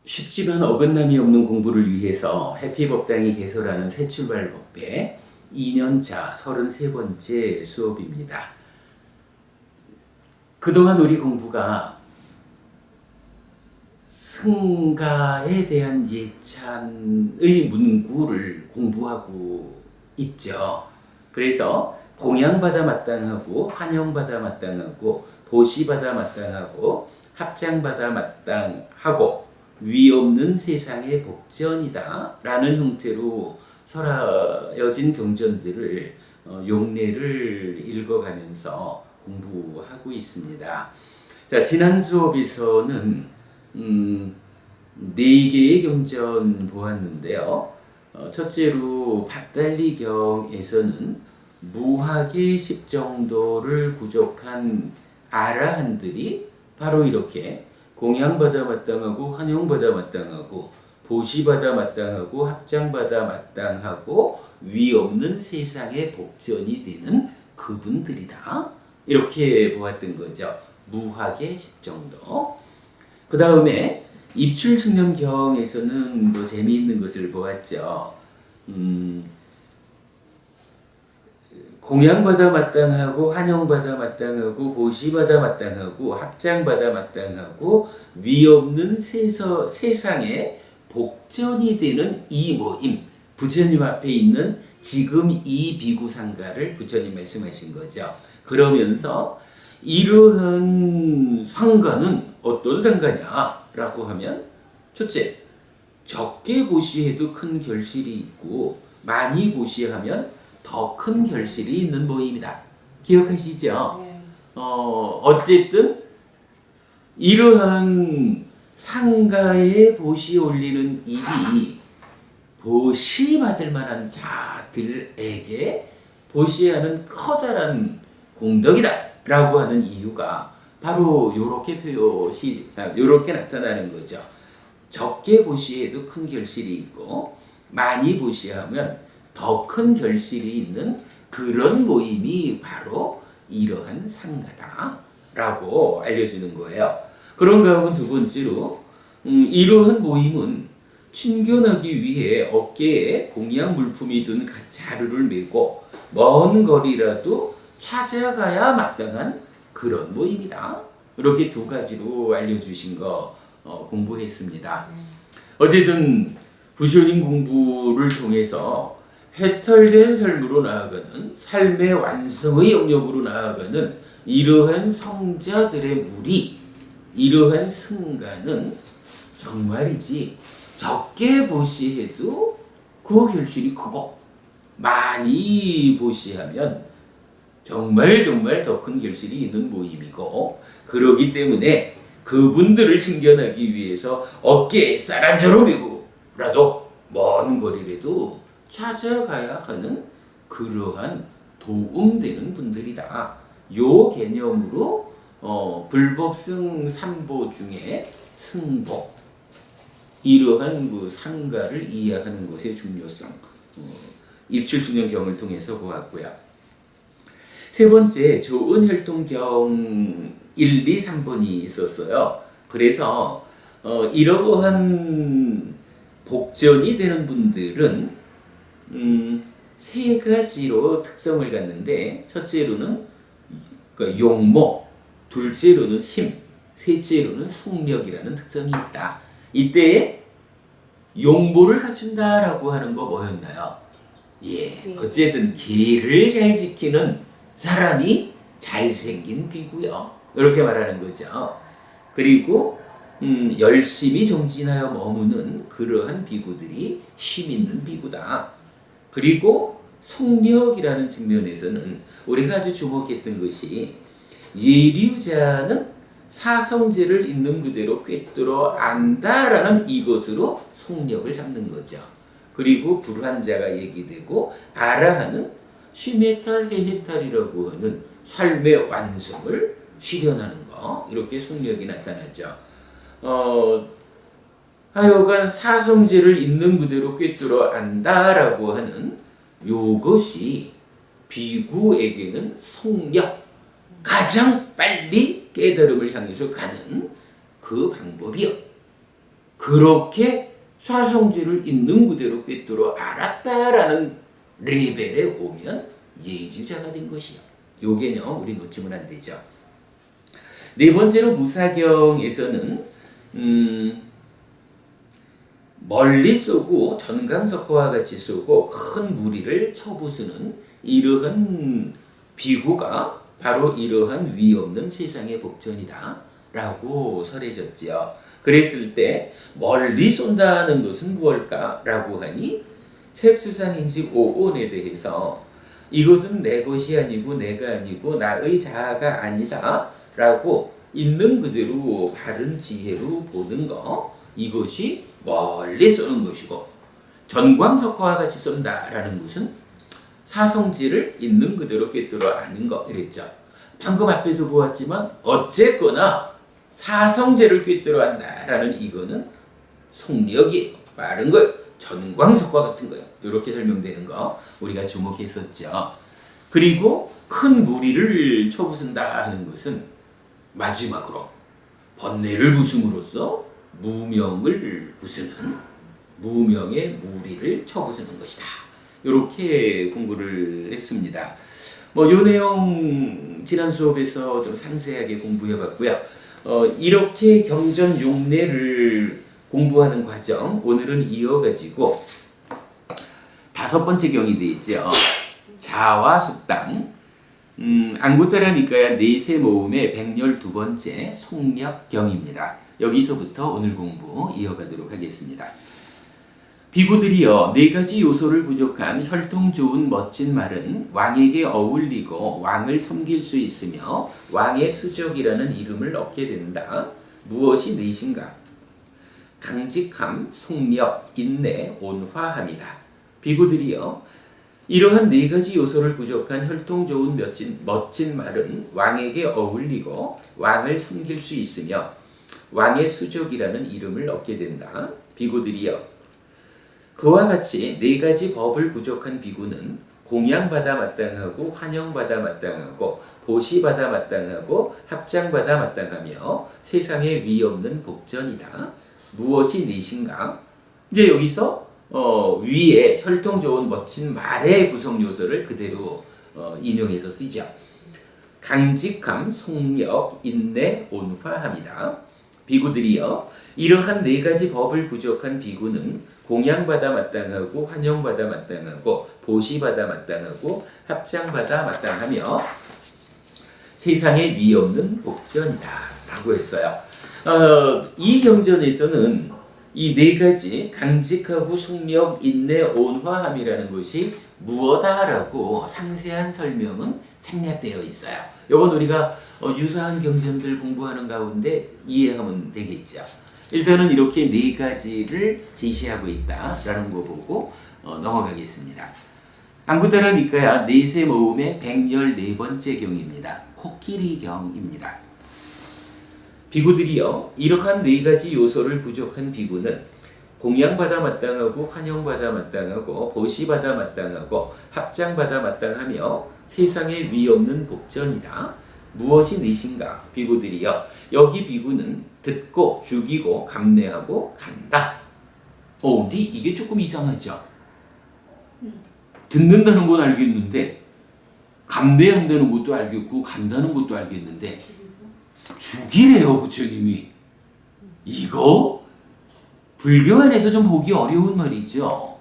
쉽지만 어긋남이 없는 공부를 위해서 해피법당이 개설하는 새출발법배 2년차 33번째 수업입니다. 그동안 우리 공부가 승가에 대한 예찬의 문구를 공부하고 있죠. 그래서 공양받아 마땅하고 환영받아 마땅하고 보시받아 마땅하고 합장받아 마땅하고 위 없는 세상의 복전이다 라는 형태로 설하여진 경전들을 용례를 읽어가면서 공부하고 있습니다. 자, 지난 수업에서는 4개의 경전 보았는데요. 첫째로 밭달리경에서는 무학의 10정도를 구족한 아라한들이 바로 이렇게 공양받아 마땅하고 환영받아 마땅하고 보시받아 마땅하고 합장받아 마땅하고 위 없는 세상의 복전이 되는 그분들이다. 이렇게 보았던 거죠. 무학의 10정도. 그 다음에 입출승념경에서는 또 재미있는 것을 보았죠. 공양받아 마땅하고 환영받아 마땅하고 보시받아 마땅하고 합장받아 마땅하고 위 없는 세상에 복전이 되는 이 모임, 부처님 앞에 있는 지금 이 비구상가를 부처님 말씀하신 거죠. 그러면서 이러한 상가는 어떤 상가냐라고 하면, 첫째, 적게 보시해도 큰 결실이 있고 많이 보시하면 더 큰 결실이 있는 모임이다. 기억하시죠? 어쨌든 이러한 상가에 보시 올리는 일이 보시 받을 만한 자들에게 보시하는 커다란 공덕이다 라고 하는 이유가 바로 요렇게 나타나는 거죠. 적게 보시해도 큰 결실이 있고 많이 보시하면 더 큰 결실이 있는 그런 모임이 바로 이러한 상가다 라고 알려주는 거예요. 그런가 하면 두 번째로 이러한 모임은 친견하기 위해 어깨에 공양 물품이 든 자루를 메고 먼 거리라도 찾아가야 마땅한 그런 모임이다. 이렇게 두 가지로 알려주신 거 공부했습니다. 어쨌든 부처님 공부를 통해서 해탈된 삶으로 나아가는 삶의 완성의 영역으로 나아가는 이러한 성자들의 무리, 이러한 승가는 정말이지 적게 보시해도 그 결실이 크고 많이 보시하면 정말 더 큰 결실이 있는 모임이고, 그러기 때문에 그분들을 친견하기 위해서 어깨에 쌀 한 조로 메고라도 먼 거리라도 찾아가야 하는 그러한 도움되는 분들이다. 요 개념으로 불법승 3보 중에 승보, 이러한 그 상가를 이해하는 것의 중요성, 입출승념경을 통해서 보았고요. 세 번째, 조은혈통경 1, 2, 3번이 있었어요. 그래서 이러한 복전이 되는 분들은 세 가지로 특성을 갖는데, 첫째로는 용모, 둘째로는 힘, 셋째로는 속력이라는 특성이 있다. 이때 용모를 갖춘다라고 하는 거 뭐였나요? 어쨌든 계를 잘 지키는 사람이 잘생긴 비구요. 이렇게 말하는 거죠. 그리고 열심히 정진하여 머무는 그러한 비구들이 힘 있는 비구다. 그리고 속력이라는 측면에서는 우리가 아주 주목했던 것이, 예류자는 사성제를 있는 그대로 꿰뚫어 안다라는 이것으로 속력을 잡는 거죠. 그리고 불환자가 얘기되고, 아라하는 쉬메탈 해해탈이라고 하는 삶의 완성을 실현하는 거, 이렇게 속력이 나타나죠. 하여간 사성제를 있는 그대로 꿰뚫어 안다라고 하는 요것이 비구에게는 속력, 가장 빨리 깨달음을 향해서 가는 그 방법이요. 그렇게 사성제를 있는 그대로 꿰뚫어 알았다라는 레벨에 오면 예주자가 된 것이요. 요 개념 우리 놓치면 안 되죠. 네 번째로 무사경에서는 멀리 쏘고 전강석화와 같이 쏘고 큰 무리를 쳐부수는 이러한 비구가 바로 이러한 위 없는 세상의 복전이다 라고 설해졌지요. 그랬을 때 멀리 쏜다는 것은 무엇일까 라고 하니 색수상행식 5온에 대해서 이것은 내 것이 아니고 내가 아니고 나의 자아가 아니다 라고 있는 그대로 바른 지혜로 보는 거, 이것이 멀리 쏘는 것이고, 전광석화와 같이 쏜다라는 것은 사성지를 있는 그대로 꿰뚫어 아는 거 이랬죠. 방금 앞에서 보았지만 어쨌거나 사성제를 꿰뚫어 안다라는 이거는 속력이에요. 빠른 거, 전광석화 같은 거예요. 이렇게 설명되는 거 우리가 주목했었죠. 그리고 큰 무리를 쳐부순다 하는 것은 마지막으로 번뇌를 부숨으로써 무명을 부수는, 무명의 무리를 쳐부수는 것이다. 이렇게 공부를 했습니다. 요 내용 지난 수업에서 좀 상세하게 공부해봤고요. 이렇게 경전 용례를 공부하는 과정 오늘은 이어가지고 다섯 번째 경이 되죠. 자와 숙당. 안구따라니까야 네세 모음의 112번째 속력경입니다. 여기서부터 오늘 공부 이어가도록 하겠습니다. 비구들이여, 네 가지 요소를 부족한 혈통 좋은 멋진 말은 왕에게 어울리고 왕을 섬길 수 있으며 왕의 수적이라는 이름을 얻게 된다. 무엇이 넷인가? 강직함, 속력, 인내, 온화함이다. 비구들이여, 이러한 네 가지 요소를 부족한 혈통 좋은 멋진 말은 왕에게 어울리고 왕을 섬길 수 있으며 왕의 수족이라는 이름을 얻게 된다. 비구들이여, 그와 같이 네 가지 법을 부족한 비구는 공양받아 마땅하고 환영받아 마땅하고 보시받아 마땅하고 합장받아 마땅하며 세상에 위 없는 복전이다. 무엇이 넷인가? 이제 여기서 위에 혈통 좋은 멋진 말의 구성 요소를 그대로 인용해서 쓰죠. 강직함, 속력, 인내, 온화함이다. 비구들이여, 이러한 네 가지 법을 부족한 비구는 공양받아 마땅하고 환영받아 마땅하고 보시받아 마땅하고 합장받아 마땅하며 세상에 위 없는 복전이다 라고 했어요. 이 경전에서는 이 네 가지 강직하고 속력, 인내, 온화함이라는 것이 무엇다라고 상세한 설명은 생략되어 있어요. 이건 우리가 유사한 경전들 공부하는 가운데 이해하면 되겠죠. 일단은 이렇게 네 가지를 제시하고 있다라는 거 보고 넘어가겠습니다. 안구따라니까야 네세 모음의 114번째 경입니다. 코끼리경입니다. 비구들이여, 이러한 네 가지 요소를 부족한 비구는 공양받아 마땅하고 환영받아 마땅하고 보시받아 마땅하고 합장받아 마땅하며 세상에 위 없는 복전이다. 무엇이 넷인가? 비구들이여, 여기 비구는 듣고 죽이고 감내하고 간다. 근데 이게 조금 이상하죠? 듣는다는 건 알겠는데 감내한다는 것도 알겠고 간다는 것도 알겠는데 죽이래요 부처님이. 이거 불교 안에서 좀 보기 어려운 말이죠.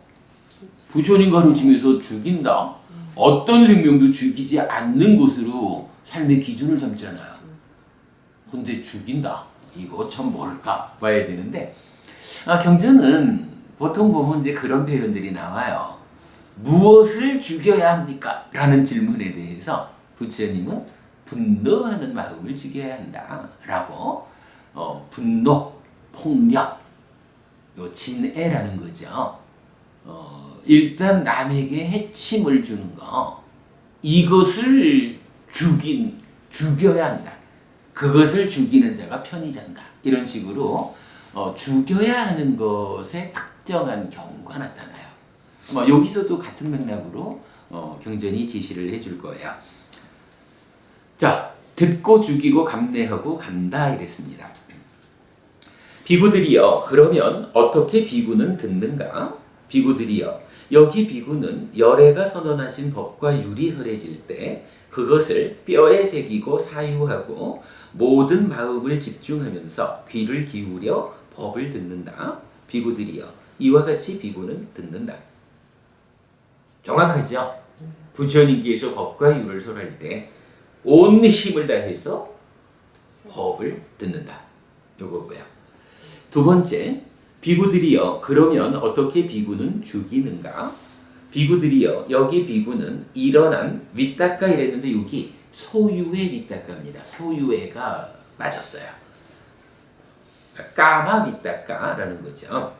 부처님 가르치면서 죽인다. 어떤 생명도 죽이지 않는 것으로 삶의 기준을 삼잖아요. 근데 죽인다. 이거 참 뭘까 봐야 되는데 경전은 보통 보면 이제 그런 표현들이 나와요. 무엇을 죽여야 합니까? 라는 질문에 대해서 부처님은 분노하는 마음을 죽여야 한다 라고 분노, 폭력, 요 진애라는 거죠. 일단 남에게 해침을 주는 거, 이것을 죽여야 한다. 그것을 죽이는 자가 편의잔다. 이런 식으로 죽여야 하는 것에 특정한 경우가 나타나요. 여기서도 같은 맥락으로 경전이 제시를 해줄 거예요. 자, 듣고 죽이고 감내하고 간다 이랬습니다. 비구들이여 그러면 어떻게 비구는 듣는가? 비구들이여 여기 비구는 열애가 선언하신 법과 율이 설해질 때 그것을 뼈에 새기고 사유하고 모든 마음을 집중하면서 귀를 기울여 법을 듣는다. 비구들이여 이와 같이 비구는 듣는다. 정확하죠? 부처님께서 법과 율을 설할 때 온 힘을 다해서 법을 듣는다. 요거고요. 두 번째, 비구들이여 그러면 어떻게 비구는 죽이는가? 비구들이여 여기 비구는 일어난 위닦가 이랬는데 여기 소유의 위닦가입니다. 소유의가 빠졌어요. 까마 위닦가라는 거죠.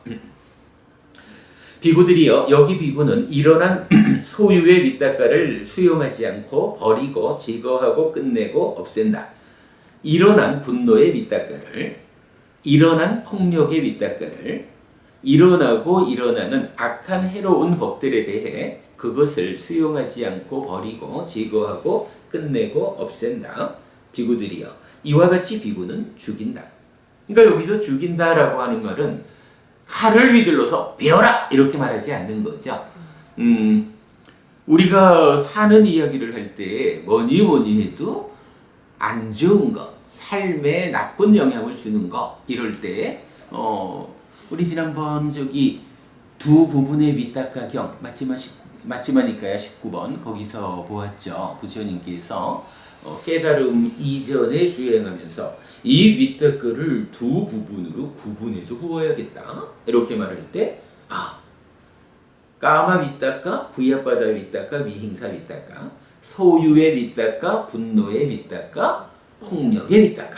비구들이여 여기 비구는 일어난 소유의 위닦가를 수용하지 않고 버리고 제거하고 끝내고 없앤다. 일어난 분노의 위닦가를, 일어난 폭력의 위닦가를, 일어나고 일어나는 악한 해로운 법들에 대해 그것을 수용하지 않고 버리고 제거하고 끝내고 없앤다. 비구들이여 이와 같이 비구는 죽인다. 그러니까 여기서 죽인다라고 하는 말은 칼을 휘둘러서 베어라 이렇게 말하지 않는 거죠. 우리가 사는 이야기를 할 때 뭐니 해도 안 좋은 거, 삶에 나쁜 영향을 주는 거 이럴 때 우리 지난번 저기 두 부분의 위닦가경 맞지마니까야 19번 거기서 보았죠. 부처님께서 깨달음 이전에 수행하면서 이 위닦가를 두 부분으로 구분해서 보아야겠다. 이렇게 말할 때 까마 위닦가, 부야바다 위닦가, 미행사 위닦가, 소유의 위닦가, 분노의 위닦가, 폭력의 위닦가.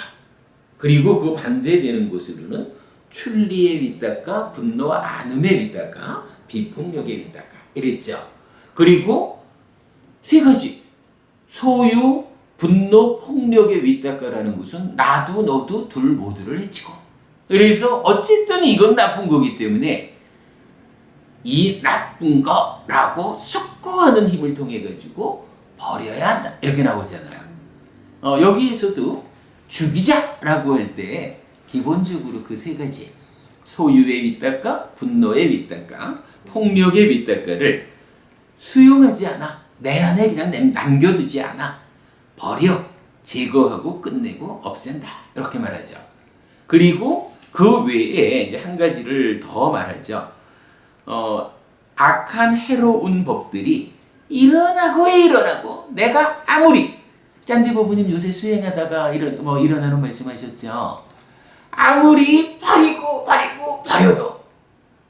그리고 그 반대되는 곳으로는 출리의 위닦가, 분노 안음의 위닦가, 비폭력의 위닦가 이랬죠. 그리고 세 가지 소유, 분노, 폭력의 위닦가라는 것은 나도 너도 둘 모두를 해치고 그래서 어쨌든 이건 나쁜 거기 때문에 이 나쁜 거라고 숙고하는 힘을 통해 가지고 버려야 한다 이렇게 나오잖아요. 여기에서도 죽이자라고 할 때 기본적으로 그 세 가지 소유의 위닦가, 분노의 위닦가, 폭력의 위닦가를 수용하지 않아. 내 안에 그냥 남겨두지 않아. 버려, 제거하고 끝내고 없앤다. 이렇게 말하죠. 그리고 그 외에 이제 한 가지를 더 말하죠. 악한 해로운 법들이 일어나고 내가 아무리 짠디보부님 요새 수행하다가 일어나는 말씀하셨죠. 아무리 버려도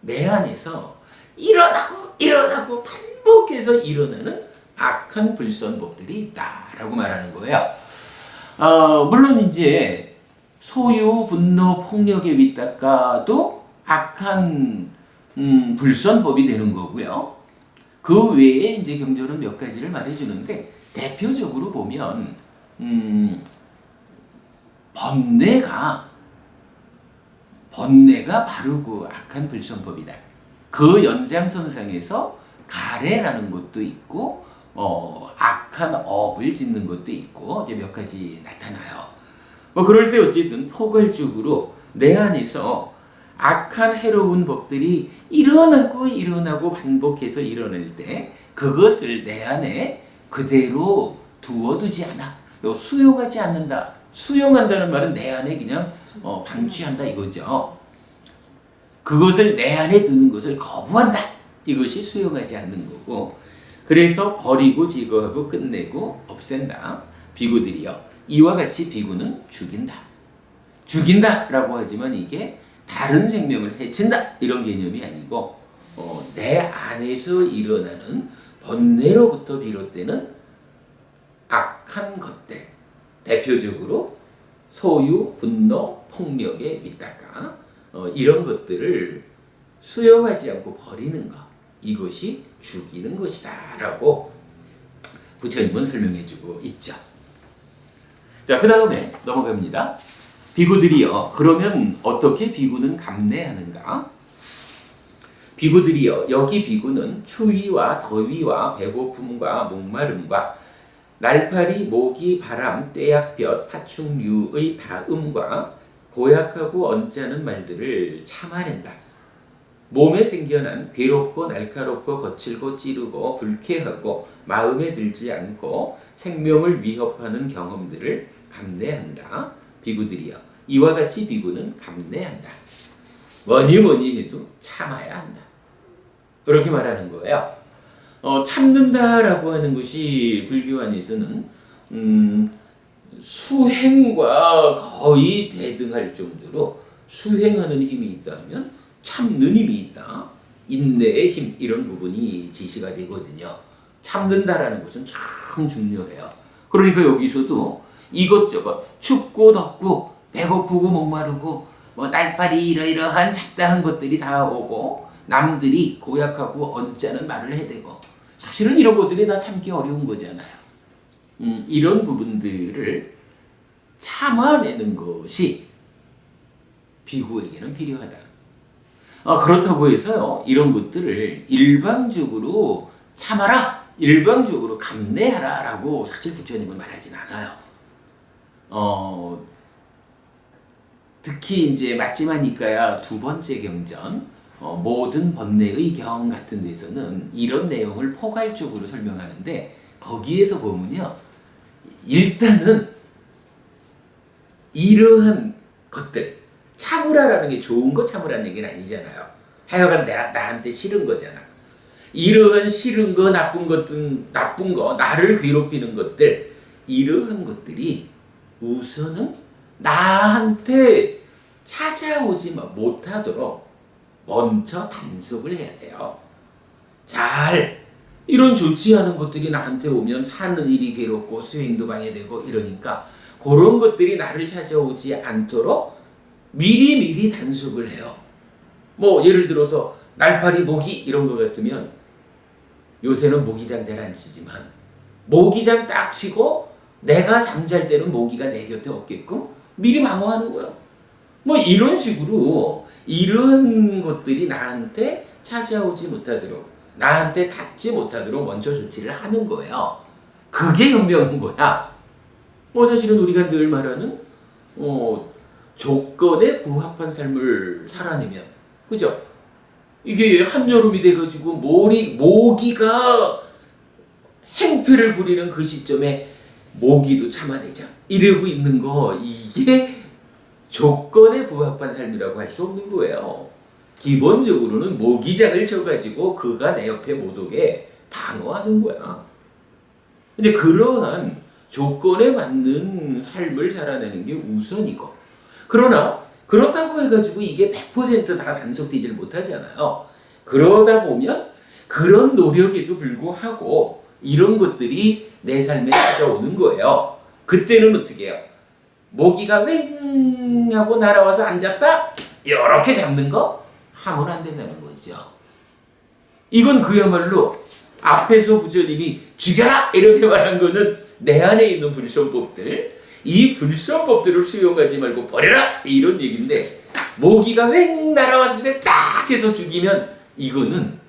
내 안에서 일어나고 반복해서 일어나는 악한 불선법들이 있다라고 말하는 거예요. 물론 이제 소유, 분노, 폭력의 위닦가도 악한 불선법이 되는 거고요. 그 외에 이제 경전은 몇 가지를 말해주는데 대표적으로 보면 번뇌가 바르고 악한 불선법이다. 그 연장선상에서 가래라는 것도 있고 악한 업을 짓는 것도 있고 이제 몇 가지 나타나요. 그럴 때 어쨌든 포괄적으로 내 안에서 악한 해로운 법들이 일어나고 반복해서 일어날 때 그것을 내 안에 그대로 두어두지 않아. 수용하지 않는다. 수용한다는 말은 내 안에 그냥 방치한다 이거죠. 그것을 내 안에 두는 것을 거부한다. 이것이 수용하지 않는 거고 그래서 버리고 제거하고 끝내고 없앤다. 비구들이여 이와 같이 비구는 죽인다라고 하지만 이게 다른 생명을 해친다 이런 개념이 아니고 내 안에서 일어나는 번뇌로부터 비롯되는 악한 것들 대표적으로 소유, 분노, 폭력의 위닦가 이런 것들을 수용하지 않고 버리는 것 이것이 죽이는 것이다 라고 부처님은 설명해주고 있죠. 자, 그 다음에 넘어갑니다. 비구들이여 그러면 어떻게 비구는 감내하는가? 비구들이여 여기 비구는 추위와 더위와 배고픔과 목마름과 날파리, 모기, 바람, 떼약볕, 파충류의 다음과 고약하고 언짢은 말들을 참아낸다. 몸에 생겨난 괴롭고 날카롭고 거칠고 찌르고 불쾌하고 마음에 들지 않고 생명을 위협하는 경험들을 감내한다. 비구들이여, 이와 같이 비구는 감내한다. 뭐니 해도 참아야 한다. 그렇게 말하는 거예요. 참는다라고 하는 것이 불교 안에서는 수행과 거의 대등할 정도로 수행하는 힘이 있다면 참는 힘이 있다. 인내의 힘, 이런 부분이 지시가 되거든요. 참는다라는 것은 참 중요해요. 그러니까 여기서도 이것저것 춥고 덥고 배고프고 목마르고 뭐 날파리 이러이러한 잡다한 것들이 다 오고 남들이 고약하고 언짢은 말을 해대고 사실은 이런 것들이 다 참기 어려운 거잖아요. 이런 부분들을 참아내는 것이 비구에게는 필요하다. 그렇다고 해서요, 이런 것들을 일방적으로 참아라, 일방적으로 감내하라 라고 사실 부처님은 말하진 않아요. 특히 이제 맞지마니까야 두 번째 경전, 모든 번뇌의 경 같은 데서는 이런 내용을 포괄적으로 설명하는데, 거기에서 보면요, 일단은 이러한 것들, 참으라라는 게 좋은 거 참으라는 얘기는 아니잖아요. 하여간 나한테 싫은 거잖아. 이러한 싫은 거, 나쁜 거, 나를 괴롭히는 것들, 이러한 것들이 우선은 나한테 찾아오지 못하도록 먼저 단속을 해야 돼요. 이런 좋지 않은 것들이 나한테 오면 사는 일이 괴롭고 수행도 방해되고 이러니까 그런 것들이 나를 찾아오지 않도록 미리 단속을 해요. 뭐 예를 들어서 날파리, 모기 이런 거 같으면 요새는 모기장 잘 안 치지만 모기장 딱 치고 내가 잠잘 때는 모기가 내 곁에 없게끔 미리 방어하는 거예요. 뭐 이런 식으로 이런 것들이 나한테 찾아오지 못하도록, 나한테 닿지 못하도록 먼저 조치를 하는 거예요. 그게 현명한 거야. 사실은 우리가 늘 말하는 조건에 부합한 삶을 살아내면, 그죠? 이게 한여름이 돼가지고 모기가 행패를 부리는 그 시점에 모기도 참아내자 이러고 있는 거, 이게 조건에 부합한 삶이라고 할 수 없는 거예요. 기본적으로는 모기장을 쳐가지고 그가 내 옆에 못 오게 방어하는 거야. 근데 그러한 조건에 맞는 삶을 살아내는 게 우선이고, 그러나 그렇다고 해가지고 이게 100%다 단속되질 못하잖아요. 그러다 보면 그런 노력에도 불구하고 이런 것들이 내 삶에 찾아오는 거예요. 그때는 어떻게 해요? 모기가 웽 하고 날아와서 앉았다? 이렇게 잡는 거? 하면 안 된다는 거죠. 이건 그야말로 앞에서 부처님이 죽여라! 이렇게 말한 거는 내 안에 있는 불선법들, 이 불선법들을 수용하지 말고 버려라! 이런 얘기인데, 모기가 웽 날아왔을 때 딱 해서 죽이면 이거는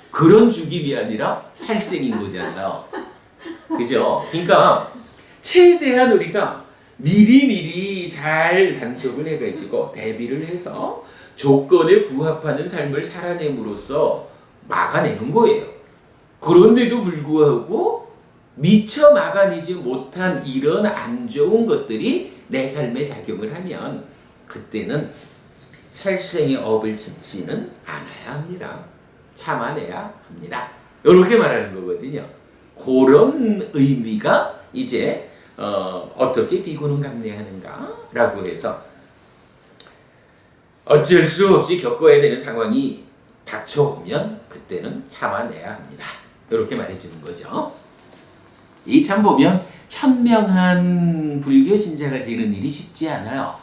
그런 죽임이 아니라 살생인 거잖아요. 그죠? 그러니까 최대한 우리가 미리 잘 단속을 해가지고 대비를 해서 조건에 부합하는 삶을 살아냄으로써 막아내는 거예요. 그런데도 불구하고 미처 막아내지 못한 이런 안 좋은 것들이 내 삶에 작용을 하면 그때는 살생의 업을 짓지는 않아야 합니다. 참아내야 합니다. 이렇게 말하는 거거든요. 그런 의미가 이제 어떻게 비구는 감내하는가라고 해서 어쩔 수 없이 겪어야 되는 상황이 닥쳐오면 그때는 참아내야 합니다. 이렇게 말해주는 거죠. 이 참 보면 현명한 불교 신자가 되는 일이 쉽지 않아요.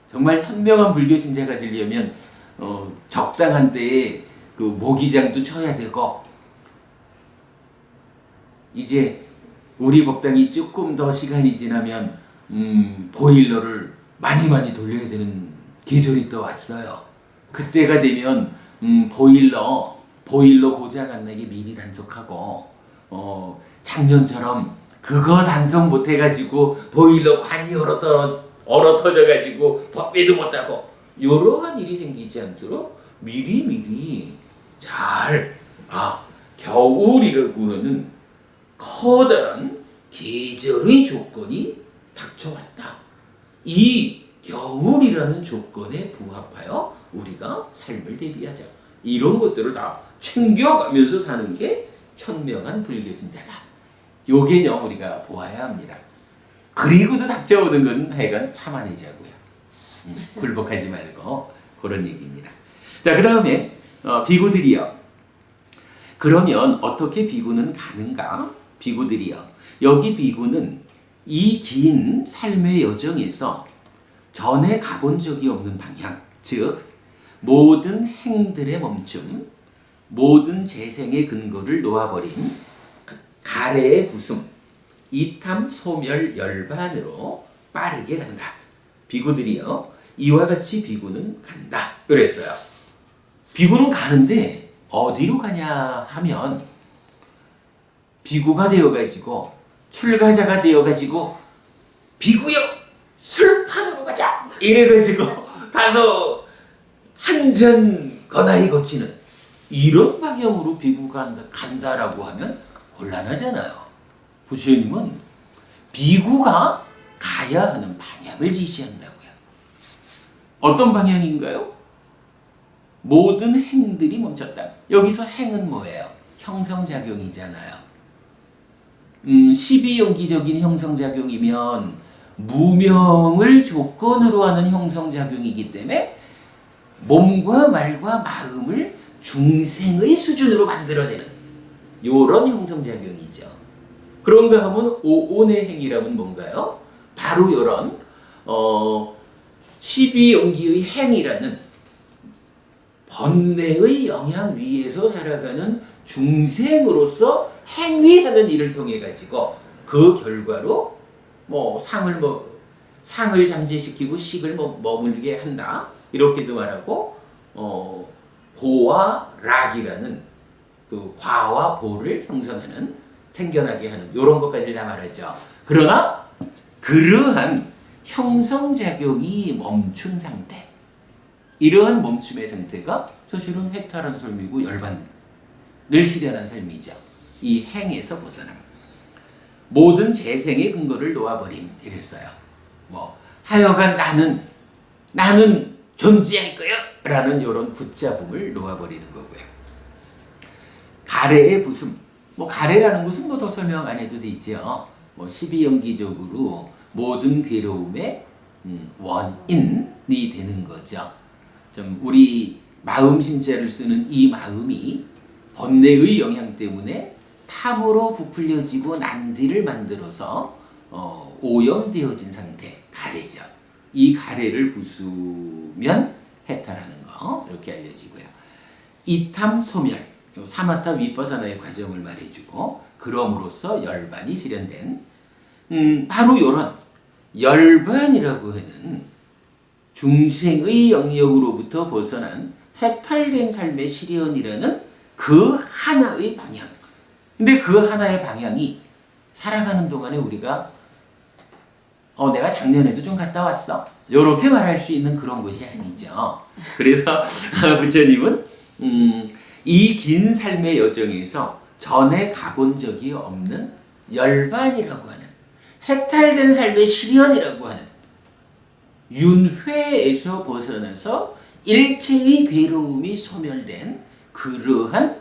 정말 현명한 불교 신자가 되려면 적당한 때에 그 모기장도 쳐야 되고, 이제 우리 법당이 조금 더 시간이 지나면 보일러를 많이 돌려야 되는 계절이 또 왔어요. 그때가 되면 보일러 고장 안 나게 미리 단속하고, 작년처럼 그거 단속 못 해가지고 보일러 관이 얼어 얼어 터져가지고 법배도 못하고 이러한 일이 생기지 않도록 미리미리 잘 겨울이라고 하는 커다란 계절의 조건이 닥쳐왔다. 이 겨울이라는 조건에 부합하여 우리가 삶을 대비하자. 이런 것들을 다 챙겨가면서 사는 게 현명한 불교신자다. 요 개념 우리가 보아야 합니다. 그리고도 닥쳐오는 건 하여간 참아내자고요. 굴복하지 말고 그런 얘기입니다. 자, 그 다음에 비구들이요. 그러면 어떻게 비구는 가는가? 비구들이요. 여기 비구는 이 긴 삶의 여정에서 전에 가본 적이 없는 방향, 즉 모든 행들의 멈춤, 모든 재생의 근거를 놓아버린 가래의 부숨, 이탐, 소멸, 열반으로 빠르게 간다. 비구들이요. 이와 같이 비구는 간다. 그랬어요. 비구는 가는데 어디로 가냐 하면 비구가 되어가지고 출가자가 되어가지고 비구요 술판으로 가자 이래가지고 가서 한 잔 거나이 거치는 이런 방향으로 비구가 간다라고 하면 곤란하잖아요. 부처님은 비구가 가야 하는 방향을 지시한다고요. 어떤 방향인가요? 모든 행들이 멈췄다. 여기서 행은 뭐예요? 형성작용이잖아요. 12연기적인 형성작용이면 무명을 조건으로 하는 형성작용이기 때문에 몸과 말과 마음을 중생의 수준으로 만들어내는 요런 형성작용이죠. 그런가 하면 오온의 행이라면 뭔가요? 바로 요런 12연기의 행이라는 번뇌의 영향 위에서 살아가는 중생으로서 행위하는 일을 통해 가지고 그 결과로 상을 잠재시키고 식을 머물게 한다. 이렇게도 말하고 보와 락이라는 그 과와 보를 형성하는 생겨나게 하는 이런 것까지 다 말하죠. 그러나 그러한 형성작용이 멈춘 상태, 이러한 멈춤의 상태가 사실은 해탈한 삶이고 열반을 실현한 삶이죠. 이 행에서 벗어남. 모든 재생의 근거를 놓아버림 이랬어요. 하여간 나는 존재할 거야 라는 이런 붙잡음을 놓아버리는 거고요. 가래의 부숨. 가래라는 것은 더 설명 안 해도 되죠. 12연기적으로 모든 괴로움의 원인이 되는 거죠. 좀 우리 마음 심자를 쓰는 이 마음이 번뇌의 영향 때문에 탐으로 부풀려지고 난디를 만들어서 오염되어진 상태, 가래죠. 이 가래를 부수면 해탈하는 거 이렇게 알려지고요. 이탐, 소멸, 사마타 위파사나의 과정을 말해주고 그럼으로써 열반이 실현된 바로 이런 열반이라고 하는 중생의 영역으로부터 벗어난 해탈된 삶의 실현이라는 그 하나의 방향. 근데 그 하나의 방향이 살아가는 동안에 우리가 내가 작년에도 좀 갔다 왔어. 이렇게 말할 수 있는 그런 것이 아니죠. 그래서 부처님은 이 긴 삶의 여정에서 전에 가본 적이 없는 열반이라고 하는 해탈된 삶의 실현이라고 하는 윤회에서 벗어나서 일체의 괴로움이 소멸된 그러한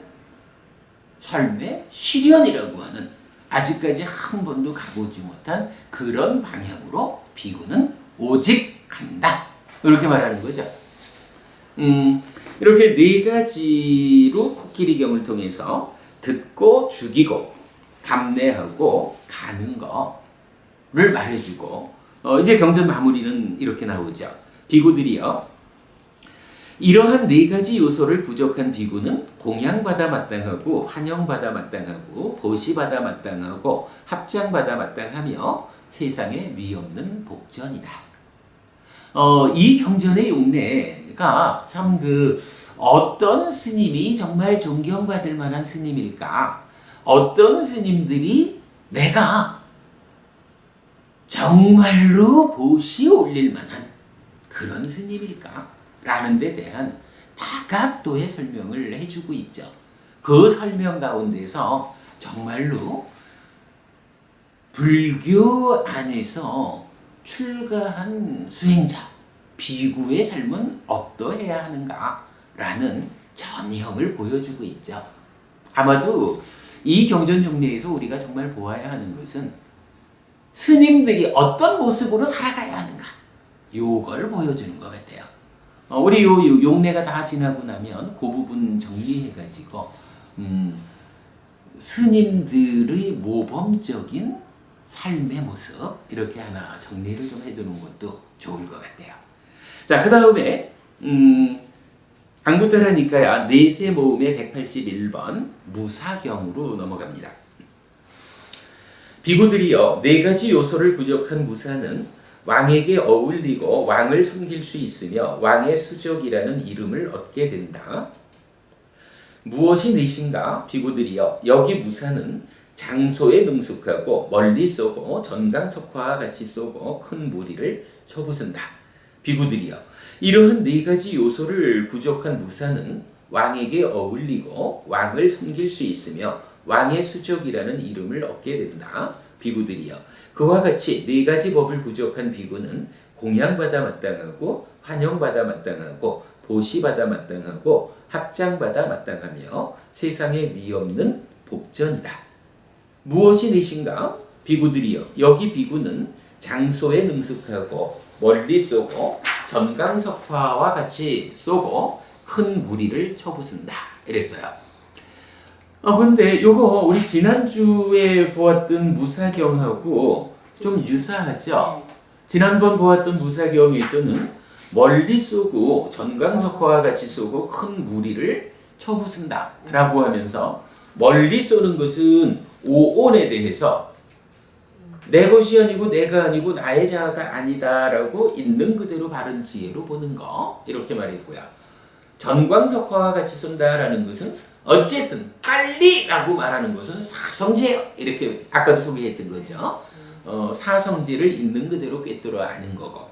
삶의 실현이라고 하는 아직까지 한 번도 가보지 못한 그런 방향으로 비구는 오직 간다. 이렇게 말하는 거죠. 이렇게 네 가지로 코끼리경을 통해서 듣고 죽이고 감내하고 가는 거를 말해주고 이제 경전 마무리는 이렇게 나오죠. 비구들이요. 이러한 네 가지 요소를 부족한 비구는 공양받아 마땅하고 환영받아 마땅하고 보시받아 마땅하고 합장받아 마땅하며 세상에 위없는 복전이다. 이 경전의 용례가 참 어떤 스님이 정말 존경받을 만한 스님일까? 어떤 스님들이 내가 정말로 보시 올릴 만한 그런 스님일까? 라는 데 대한 다각도의 설명을 해주고 있죠. 그 설명 가운데서 정말로 불교 안에서 출가한 수행자, 비구의 삶은 어떠해야 하는가라는 전형을 보여주고 있죠. 아마도 이 경전용례에서 우리가 정말 보아야 하는 것은 스님들이 어떤 모습으로 살아가야 하는가, 요걸 보여주는 것 같아요. 우리 요 용례가 다 지나고 나면 그 부분 정리해가지고 스님들의 모범적인 삶의 모습 이렇게 하나 정리를 좀 해두는 것도 좋을 것 같아요. 자, 그 다음에 안구따라 니까야 네세 모음의 181번 무사경으로 넘어갑니다. 비구들이여, 네 가지 요소를 부족한 무사는 왕에게 어울리고 왕을 섬길 수 있으며 왕의 수족이라는 이름을 얻게 된다. 무엇이 넷인가? 비구들이여, 여기 무사는 장소에 능숙하고 멀리 쏘고 전강석화와 같이 쏘고 큰 무리를 쳐부순다. 비구들이여, 이러한 네 가지 요소를 부족한 무사는 왕에게 어울리고 왕을 섬길 수 있으며 왕의 수족이라는 이름을 얻게 된다. 비구들이여, 그와 같이 네 가지 법을 부족한 비구는 공양받아 마땅하고 환영받아 마땅하고 보시받아 마땅하고 합장받아 마땅하며 세상에 위없는 복전이다. 무엇이 넷인가? 비구들이여, 여기 비구는 장소에 능숙하고 멀리 쏘고 전강석화와 같이 쏘고 큰 무리를 쳐부순다. 이랬어요. 그런데 요거 우리 지난주에 보았던 무사경하고 좀 유사하죠? 지난번 보았던 무사경에서는 멀리 쏘고 전강석화와 같이 쏘고 큰 무리를 쳐부순다 라고 하면서 멀리 쏘는 것은 오온에 대해서 내 것이 아니고 내가 아니고 나의 자아가 아니다 라고 있는 그대로 바른 지혜로 보는 거, 이렇게 말했고요. 전광석화와 같이 쏜다 라는 것은 어쨌든 빨리 라고 말하는 것은 사성제예요. 이렇게 아까도 소개했던 거죠. 사성제를 있는 그대로 꿰뚫어 아는 거고,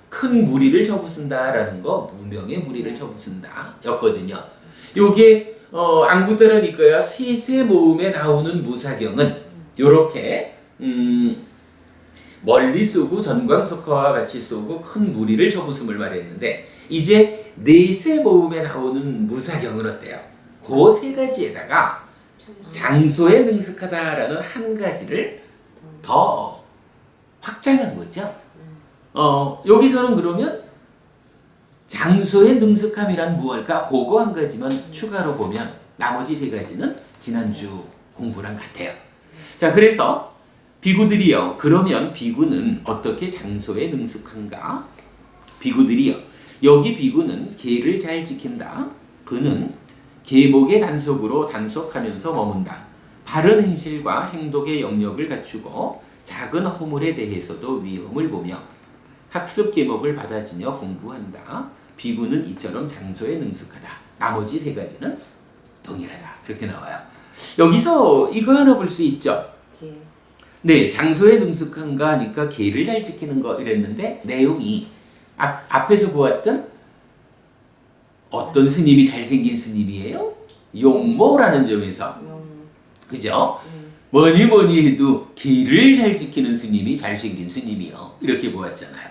큰 무리를 쳐부순다 라는 거 무명의 무리를 쳐부순다 였거든요. 요게 안구따라 니까야 세세 모음에 나오는 무사경은 요렇게 멀리 쏘고 전광석화와 같이 쏘고 큰 무리를 쳐부숨을 말했는데, 이제 네세 모음에 나오는 무사경은 어때요? 그 세 가지에다가 장소에 능숙하다라는 한 가지를 더 확장한 거죠. 여기서는 그러면 장소의 능숙함이란 무엇일까? 그거 한 가지만 추가로 보면 나머지 세 가지는 지난주 공부랑 같아요. 자, 그래서 비구들이여, 그러면 비구는 어떻게 장소에 능숙한가? 비구들이여, 여기 비구는 계를 잘 지킨다. 그는 계목의 단속으로 단속하면서 머문다. 바른 행실과 행동의 영역을 갖추고 작은 허물에 대해서도 위험을 보며 학습 계목을 받아지며 공부한다. 비구는 이처럼 장소에 능숙하다. 나머지 세 가지는 동일하다. 그렇게 나와요. 여기서 이거 하나 볼 수 있죠. 네, 장소에 능숙한가 하니까 계를 잘 지키는 거 이랬는데 내용이 앞에서 보았던 어떤 스님이 잘생긴 스님이에요? 용모라는 점에서, 그죠? 뭐니 해도 계를 잘 지키는 스님이 잘생긴 스님이요. 이렇게 보았잖아요.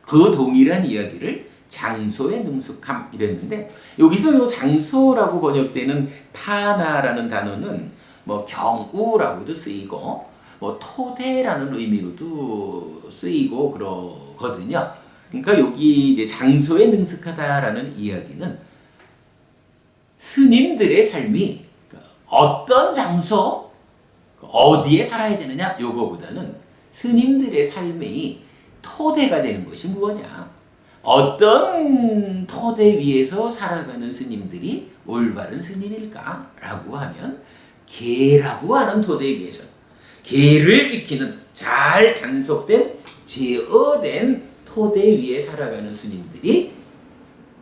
그 동일한 이야기를 장소에 능숙함 이랬는데, 여기서 요 장소라고 번역되는 타나라는 단어는 뭐 경우라고도 쓰이고 뭐 토대라는 의미로도 쓰이고 그러거든요. 그러니까 여기 이제 장소에 능숙하다라는 이야기는 스님들의 삶이 어떤 장소, 어디에 살아야 되느냐 요거보다는 스님들의 삶의 토대가 되는 것이 무엇이냐, 어떤 토대 위에서 살아가는 스님들이 올바른 스님일까 라고 하면 계라고 하는 토대 위에서 계를 지키는 잘 단속된 제어된 토대 위에 살아가는 스님들이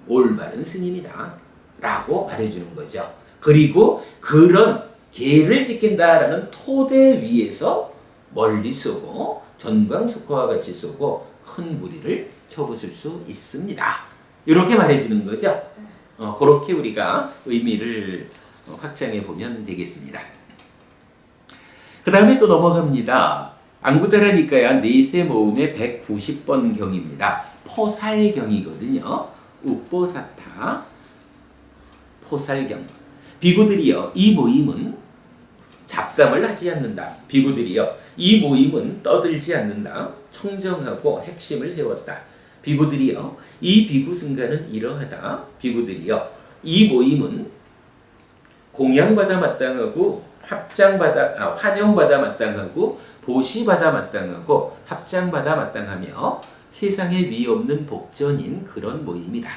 올바른 스님이다 라고 말해주는 거죠. 그리고 그런 계를 지킨다라는 토대 위에서 멀리 쏘고 전광숙화와 같이 쏘고 큰 무리를 쳐부술 수 있습니다. 이렇게 말해주는 거죠. 그렇게 우리가 의미를 확장해 보면 되겠습니다. 그 다음에 또 넘어갑니다. 안구타라니까야 네세 모음의 190번 경입니다. 포살경이거든요. 우뽀사타 포살경. 비구들이여 이 모임은 잡담을 하지 않는다. 비구들이여 이 모임은 떠들지 않는다. 청정하고 핵심을 세웠다. 비구들이여 이 비구 승가는 이러하다. 비구들이여 이 모임은 공양받아 마땅하고 환영받아 마땅하고 보시받아 마땅하고 합장받아 마땅하며 세상에 위 없는 복전인 그런 모임이다.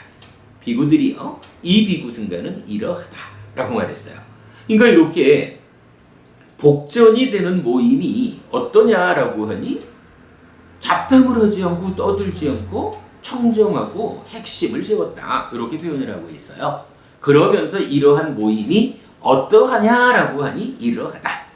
비구들이여 이 비구 승가는 이러하다 라고 말했어요. 그러니까 이렇게 복전이 되는 모임이 어떠냐라고 하니 잡담을 하지 않고 떠들지 않고 청정하고 핵심을 세웠다 이렇게 표현을 하고 있어요. 그러면서 이러한 모임이 어떠하냐라고 하니 이러하다.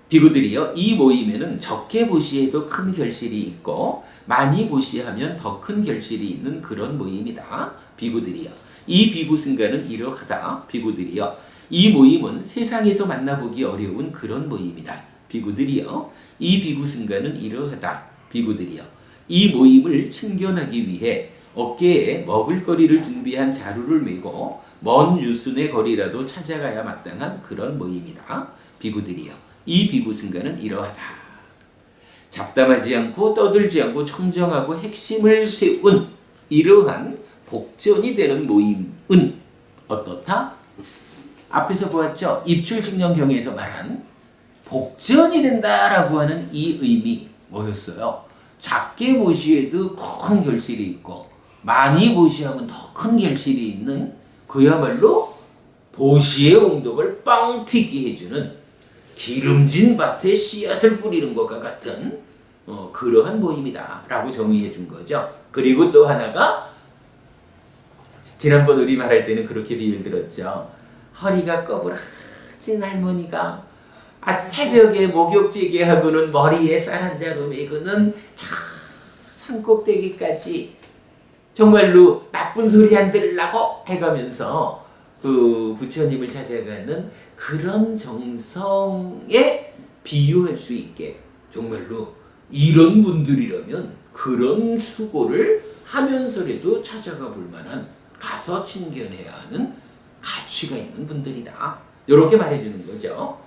비구들이여 이 모임에는 적게 보시해도 큰 결실이 있고 많이 보시하면 더 큰 결실이 있는 그런 모임이다. 비구들이여 이 비구 승가는 이러하다. 비구들이여 이 모임은 세상에서 만나보기 어려운 그런 모임이다. 비구들이여 이 비구 승가는 이러하다. 비구들이여 이 모임을 친견하기 위해 어깨에 먹을거리를 준비한 자루를 메고 먼 유순의 거리라도 찾아가야 마땅한 그런 모임이다. 비구들이여 이 비구 승가는 이러하다. 잡담하지 않고 떠들지 않고 청정하고 핵심을 세운 이러한 복전이 되는 모임은 어떻다? 앞에서 보았죠? 입출직령경에서 말한 복전이 된다라고 하는 이 의미 뭐였어요? 작게 보시에도 큰 결실이 있고 많이 보시하면 더 큰 결실이 있는 그야말로 보시의 옹독을 빵 튀게 해주는 기름진 밭에 씨앗을 뿌리는 것과 같은 그러한 모임이다 라고 정의해 준 거죠. 그리고 또 하나가 지난번 우리 말할 때는 그렇게 비유를 들었죠. 허리가 꺼부라진 할머니가 아주 새벽에 목욕지게 하고는 머리에 쌀 한 자루 메고는 저 산꼭대기까지 정말로 나쁜 소리 안 들으려고 해가면서 그 부처님을 찾아가는 그런 정성에 비유할 수 있게 정말로 이런 분들이라면 그런 수고를 하면서라도 찾아가 볼 만한 가서 친견해야 하는 가치가 있는 분들이다. 이렇게 말해주는 거죠.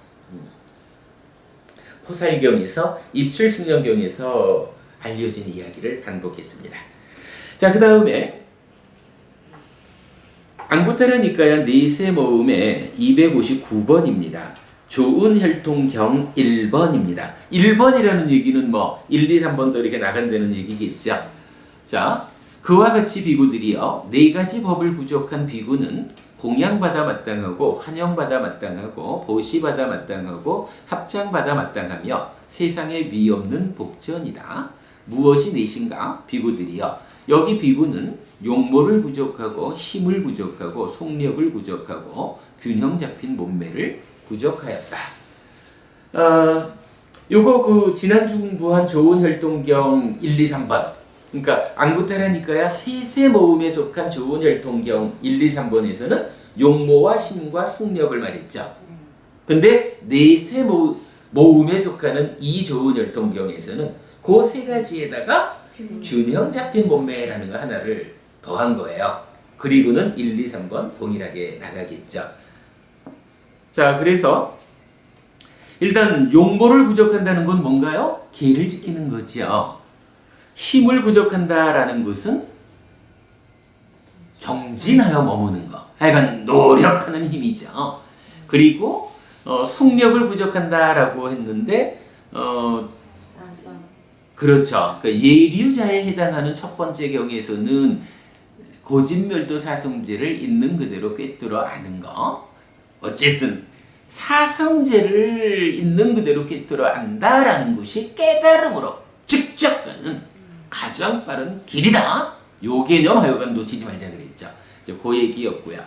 포살경에서 입출측령경에서 알려진 이야기를 반복했습니다. 자, 그 다음에 안구타라니까야 네세 모음의 259번입니다. 좋은 혈통경 1번입니다. 1번이라는 얘기는 뭐 1, 2, 3번 또 이렇게 나간다는 얘기겠죠. 자, 그와 같이 비구들이여 네 가지 법을 부족한 비구는 공양받아 마땅하고 환영받아 마땅하고 보시받아 마땅하고 합장받아 마땅하며 세상에 위 없는 복전이다. 무엇이 넷인가? 비구들이여 여기 비구는 용모를 부족하고 힘을 부족하고 속력을 부족하고 균형 잡힌 몸매를 부족하였다. 요거 그 지난주 공부한 좋은 혈통경 1, 2, 3번 그러니까 안구타라니까야 세세 모음에 속한 좋은 혈통경 1, 2, 3번에서는 용모와 힘과 속력을 말했죠. 근데 네세 모음에 속하는 이 좋은 혈통경에서는 그 세 가지에다가 균형 잡힌 몸매라는 거 하나를 더한 거예요. 그리고는 1, 2, 3번 동일하게 나가겠죠. 자, 그래서 일단 용모를 부족한다는 건 뭔가요? 계를 지키는 거죠. 힘을 부족한다라는 것은 정진하여 머무는 거. 하여간 노력하는 힘이죠. 그리고 속력을 부족한다라고 했는데 그렇죠. 그 예류자에 해당하는 첫 번째 경에서는 고진멸도 사성제를 있는 그대로 꿰뚫어 아는 거. 어쨌든 사성제를 있는 그대로 꿰뚫어 안다라는 것이 깨달음으로 직접 가는 가장 빠른 길이다. 요 개념 하여간 놓치지 말자 그랬죠. 그 얘기였고요.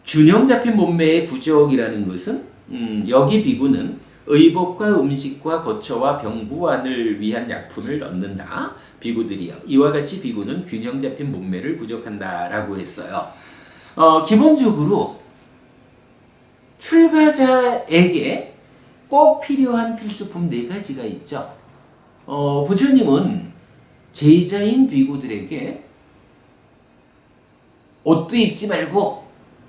균형 잡힌 몸매의 구족이라는 것은 여기 비구는 의복과 음식과 거처와 병부안을 위한 약품을 넣는다. 비구들이요. 이와 같이 비구는 균형 잡힌 몸매를 부족한다라고 했어요. 기본적으로 출가자에게 꼭 필요한 필수품 4가지가 있죠. 부처님은 제자인 비구들에게 옷도 입지 말고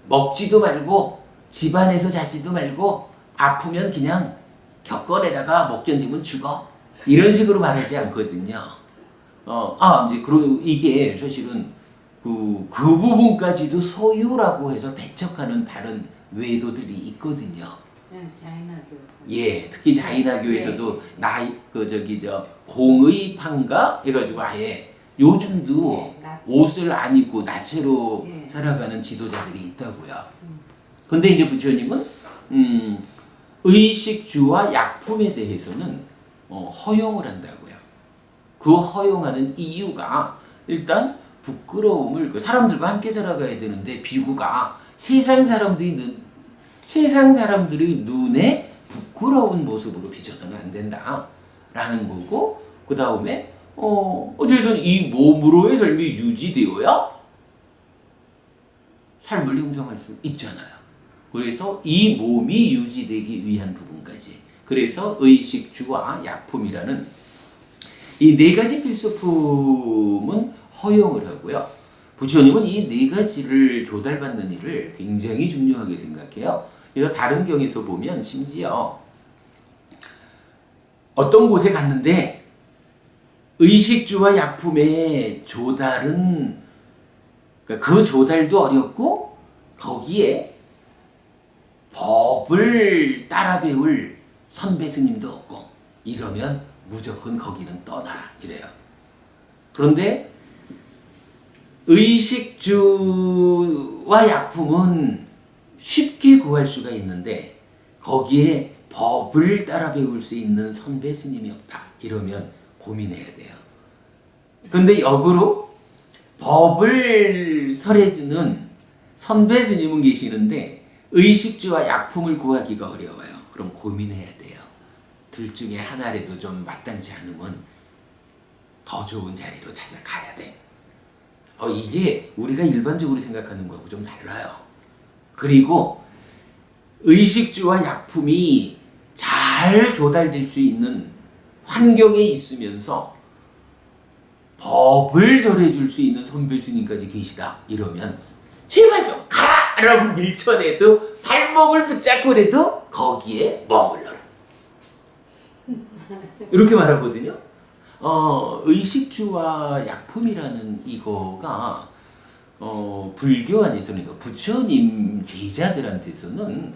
먹지도 말고 집안에서 자지도 말고 아프면 그냥 격걸에다가 못 견디면 죽어. 이런 식으로 말하지 않거든요. 이제 그리고 이게 사실은 그 부분까지도 소유라고 해서 배척하는 다른 외도들이 있거든요. 자인하교. 예, 특히 자인하교에서도 공의판가 해가지고 아예 요즘도 옷을 안 입고 나체로 살아가는 지도자들이 있다고요. 근데 이제 부처님은 의식주와 약품에 대해서는 허용을 한다고요. 그 허용하는 이유가 일단 부끄러움을 사람들과 함께 살아가야 되는데 비구가 세상 사람들의 눈에 부끄러운 모습으로 비춰서는 안 된다라는 거고, 그 다음에 어쨌든 이 몸으로의 삶이 유지되어야 삶을 형성할 수 있잖아요. 그래서 이 몸이 유지되기 위한 부분까지, 그래서 의식주와 약품이라는 이 4가지 필수품은 허용을 하고요. 부처님은 이 4가지를 조달받는 일을 굉장히 중요하게 생각해요. 그래서 다른 경에서 보면 심지어 어떤 곳에 갔는데 의식주와 약품의 조달은, 그러니까 그 조달도 어렵고 거기에 법을 따라 배울 선배 스님도 없고 이러면 무조건 거기는 떠나라 이래요. 그런데 의식주와 약품은 쉽게 구할 수가 있는데 거기에 법을 따라 배울 수 있는 선배 스님이 없다 이러면 고민해야 돼요. 근데 역으로 법을 설해주는 선배 스님은 계시는데 의식주와 약품을 구하기가 어려워요. 그럼 고민해야 돼요. 둘 중에 하나라도 좀 마땅치 않으면 더 좋은 자리로 찾아가야 돼. 이게 우리가 일반적으로 생각하는 거하고 좀 달라요. 그리고 의식주와 약품이 잘 조달될 수 있는 환경에 있으면서 법을 전해줄 수 있는 선배 스님까지 계시다 이러면 제발 좀 가라! 라고 밀쳐내도 발목을 붙잡고라도 거기에 머물러라. 이렇게 말하거든요. 의식주와 약품이라는 이거가 불교 안에서는, 그러니까 부처님 제자들한테서는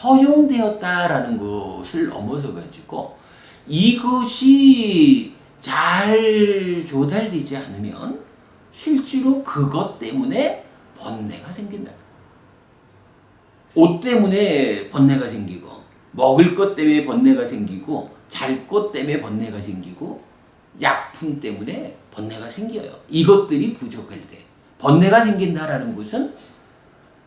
허용되었다라는 것을 넘어서 가지고 이것이 잘 조달되지 않으면 실제로 그것 때문에 번뇌가 생긴다. 옷 때문에 번뇌가 생기고, 먹을 것 때문에 번뇌가 생기고, 잘 것 때문에 번뇌가 생기고, 약품 때문에 번뇌가 생겨요. 이것들이 부족할 때 번뇌가 생긴다라는 것은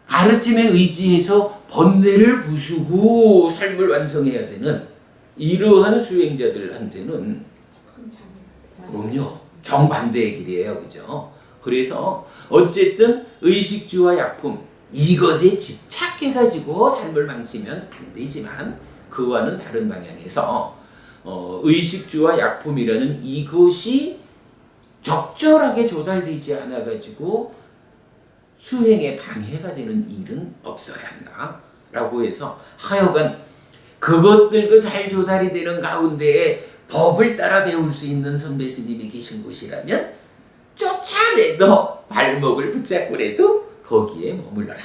가르침에 의지해서 번뇌를 부수고 삶을 완성해야 되는 이러한 수행자들한테는 그럼요, 정반대의 길이에요. 그죠? 그래서 어쨌든 의식주와 약품 이것에 집착해가지고 삶을 망치면 안 되지만 그와는 다른 방향에서 의식주와 약품이라는 이것이 적절하게 조달되지 않아가지고 수행에 방해가 되는 일은 없어야 한다라고 해서 하여간 그것들도 잘 조달이 되는 가운데에 법을 따라 배울 수 있는 선배 스님이 계신 곳이라면 쫓아내도 발목을 붙잡고라도 거기에 머물러라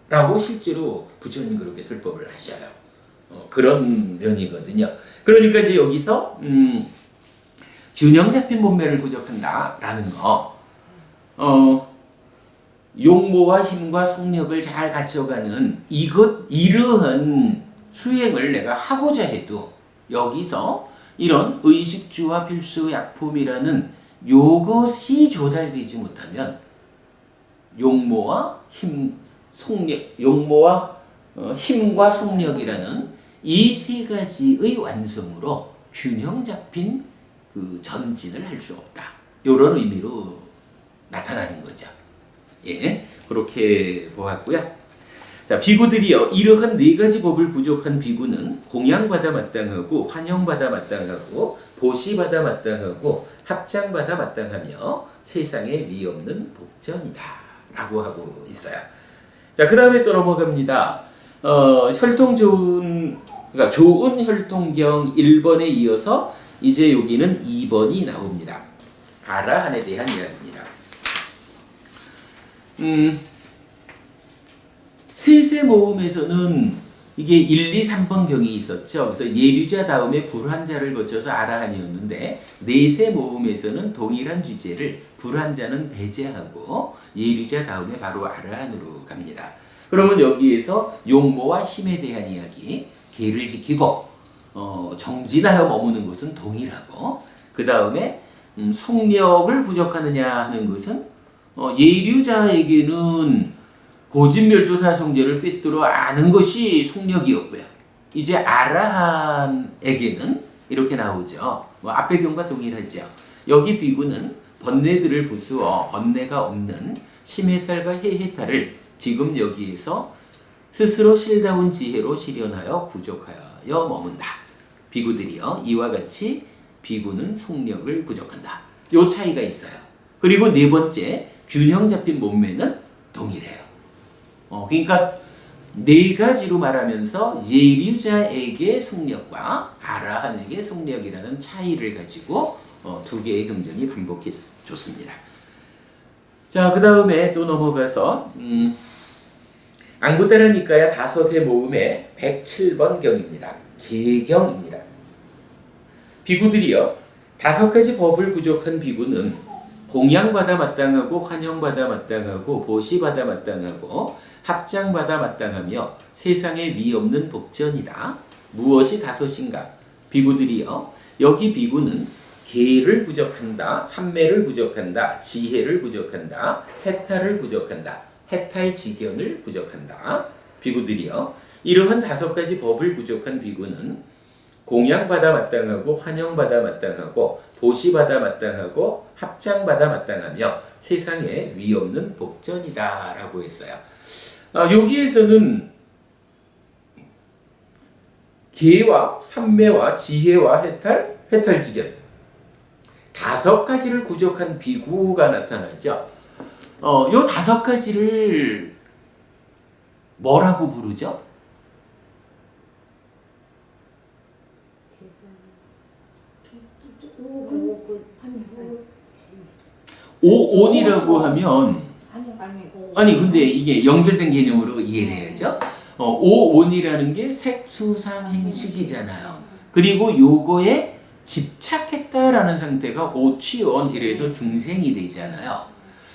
라고 실제로 부처님 그렇게 설법을 하셔요. 그런 면이거든요. 그러니까 이제 여기서 균형 잡힌 몸매를 부족한다라는 거, 용모와 힘과 속력을 잘 갖춰가는 이러한 수행을 내가 하고자 해도 여기서 이런 의식주와 필수 약품이라는 요것이 조달되지 못하면 용모와 힘, 속력, 용모와 힘과 속력이라는 이 세 가지의 완성으로 균형 잡힌 그 전진을 할 수 없다. 이런 의미로 나타나는 거죠. 예, 그렇게 보았고요. 자, 비구들이요. 이러한 네 가지 법을 부족한 비구는 공양받아 마땅하고 환영받아 마땅하고 보시받아 마땅하고 합장받아 마땅하며 세상에 미 없는 복전이다. 라고 하고 있어요. 자, 그 다음에 또 넘어갑니다. 혈통 좋은, 그러니까 좋은 혈통경 1번에 이어서 이제 여기는 2번이 나옵니다. 아라한에 대한 이야기입니다. 셋의 모음에서는 이게 1, 2, 3번 경이 있었죠. 그래서 예류자 다음에 불환자를 거쳐서 아라한이었는데 넷의 모음에서는 동일한 주제를 불환자는 배제하고 예류자 다음에 바로 아라한으로 갑니다. 그러면 여기에서 용모와 힘에 대한 이야기, 계를 지키고 정진하여 머무는 것은 동일하고 그 다음에 속력을 부족하느냐 하는 것은 예류자에게는 고진멸도사성제를 꿰뚫어 아는 것이 속력이었고요. 이제 아라한에게는 이렇게 나오죠. 앞의 경과 동일하죠. 여기 비구는 번뇌들을 부수어 번뇌가 없는 심해탈과 해해탈을 지금 여기에서 스스로 실다운 지혜로 실현하여 부족하여 머문다. 비구들이요. 이와 같이 비구는 속력을 부족한다. 요 차이가 있어요. 그리고 네 번째, 균형 잡힌 몸매는 동일해요. 그러니까 네 가지로 말하면서 예류자에게 속력과 아라한에게 속력이라는 차이를 가지고 두 개의 경전이 반복해 줬습니다. 자, 그 다음에 또 넘어가서 안구따라니까야 다섯의 모음의 107번 경입니다. 개경입니다. 비구들이요. 다섯 가지 법을 부족한 비구는 공양받아 마땅하고 환영받아 마땅하고 보시받아 마땅하고 합장받아 마땅하며 세상에 미 없는 복전이다. 무엇이 다섯인가? 비구들이요. 여기 비구는 계를 부족한다. 삼매를 부족한다. 지혜를 부족한다. 해탈을 부족한다. 해탈지견을 부족한다. 비구들이요. 이러한 다섯 가지 법을 부족한 비구는 공양받아 마땅하고 환영받아 마땅하고 보시받아 마땅하고 합장받아 마땅하며 세상에 위 없는 복전이다 라고 했어요. 여기에서는 계와 삼매와 지혜와 해탈지견 다섯 가지를 부족한 비구가 나타나죠. 요 다섯 가지를 뭐라고 부르죠? 오온이라고 하면 아니 근데 이게 연결된 개념으로 이해를 해야죠. 오온이라는 게 색수상행식이잖아요. 그리고 요거에 집착했다라는 상태가 오취온 이래서 중생이 되잖아요.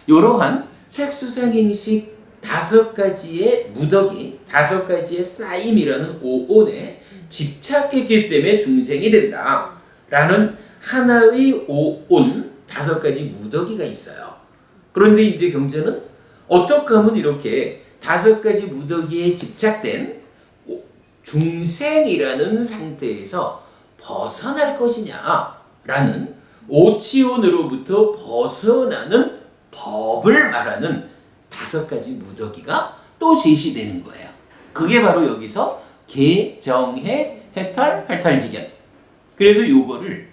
이러한 색수상행식 다섯 가지의 무더기, 다섯 가지의 쌓임이라는 오온에 집착했기 때문에 중생이 된다라는 하나의 오온 다섯 가지 무더기가 있어요. 그런데 이제 경전은 어떻게 하면 이렇게 다섯 가지 무더기에 집착된 중생이라는 상태에서 벗어날 것이냐라는 오치온으로부터 벗어나는 법을 말하는 다섯 가지 무더기가 또 제시되는 거예요. 그게 바로 여기서 계, 정해, 해탈, 해탈지견. 그래서 요거를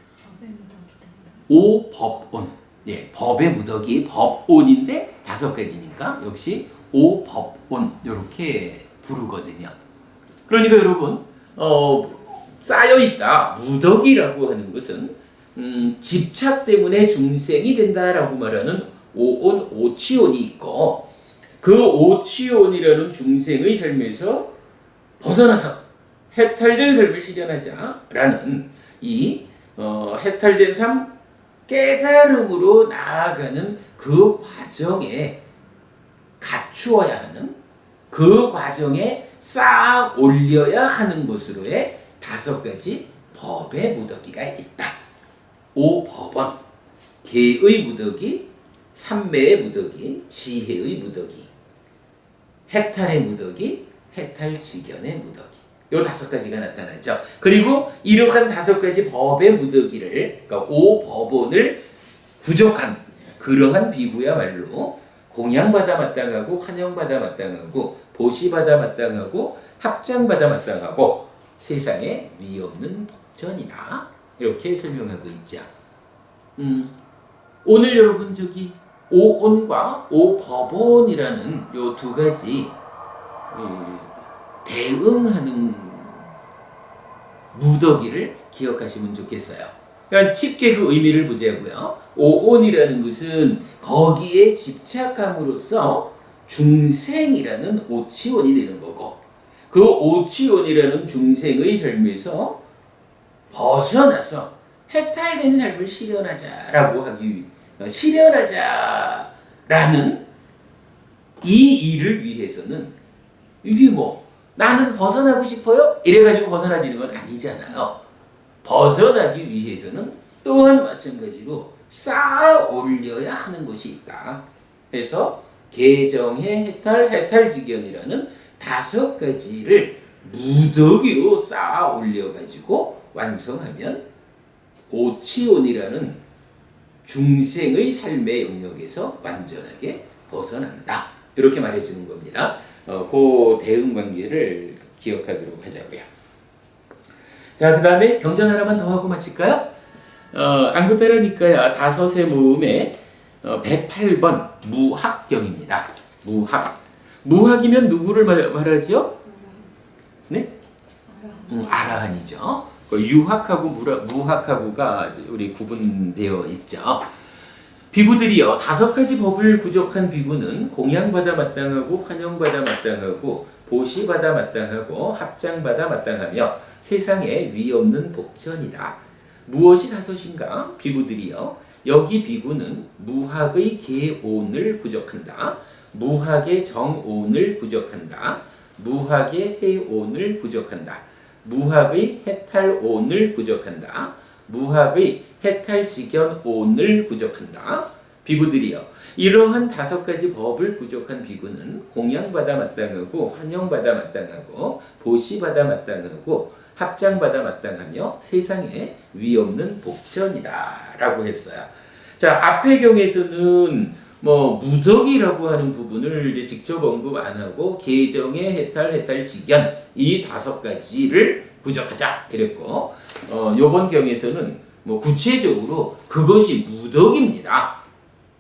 오법온, 예, 법의 무더기, 법온인데 다섯 가지니까 역시 오법온 이렇게 부르거든요. 그러니까 여러분 쌓여 있다 무더기라고 하는 것은 집착 때문에 중생이 된다라고 말하는 오온, 오치온이 있고 그 오치온이라는 중생의 삶에서 벗어나서 해탈된 삶을 실현하자라는 이 해탈된 삶 깨달음으로 나아가는 그 과정에 갖추어야 하는 그 과정에 쌓아 올려야 하는 것으로의 다섯 가지 법의 무더기가 있다. 오법원, 계의 무더기, 삼매의 무더기, 지혜의 무더기, 해탈의 무더기, 해탈직연의 무더기. 요 5가지가 나타나죠. 그리고 이러한 5가지 법의 무더기를, 그러니까 5법원을 부족한 그러한 비구야말로 공양받아 마땅하고 환영받아 마땅하고 보시받아 마땅하고 합장받아 마땅하고 세상에 위없는 복전이다. 이렇게 설명하고 있죠. 오늘 여러분 저기 오온과 오법원이라는 요 2가지 대응하는 무더기를 기억하시면 좋겠어요. 그러니까 쉽게 그 의미를 보자고요. 오온이라는 것은 거기에 집착함으로써 중생이라는 오치원이 되는 거고, 그 오치원이라는 중생의 삶에서 벗어나서 해탈된 삶을 실현하자라는 이 일을 위해서는, 이게 뭐 나는 벗어나고 싶어요? 이래가지고 벗어나지는 건 아니잖아요. 벗어나기 위해서는 또한 마찬가지로 쌓아 올려야 하는 것이 있다. 그래서 계정의 해탈직연이라는 5가지를 무더기로 쌓아 올려가지고 완성하면 오치온이라는 중생의 삶의 영역에서 완전하게 벗어난다. 이렇게 말해주는 겁니다. 그 대응 관계를 기억하도록 하자고요. 자, 그 다음에 경전 하나만 더 하고 마칠까요? 안구따라 니까야 다섯의 모음의 108번 무학경입니다. 무학이면 누구를 말하죠? 네? 아라한이죠. 유학하고 무학하고가 우리 구분되어 있죠. 비구들이요, 5가지 법을 부족한 비구는 공양받아 마땅하고 환영받아 마땅하고 보시받아 마땅하고 합장받아 마땅하며 세상에 위없는 복전이다. 무엇이 5인가? 비구들이요, 여기 비구는 무학의 계온을 부족한다. 무학의 정온을 부족한다. 무학의 해온을 부족한다. 무학의 해탈온을 부족한다. 무학의 해탈직연온을 부족한다. 비구들이여, 이러한 5가지 법을 부족한 비구는 공양받아 마땅하고 환영받아 마땅하고 보시받아 마땅하고 합장받아 마땅하며 세상에 위없는 복전이다 라고 했어요. 자, 앞의 경에서는 뭐 무덕이라고 하는 부분을 이제 직접 언급 안 하고 계정의 해탈직연 이 5가지를 부족하자 이랬고, 요번 경에서는 뭐 구체적으로 그것이 무덕입니다.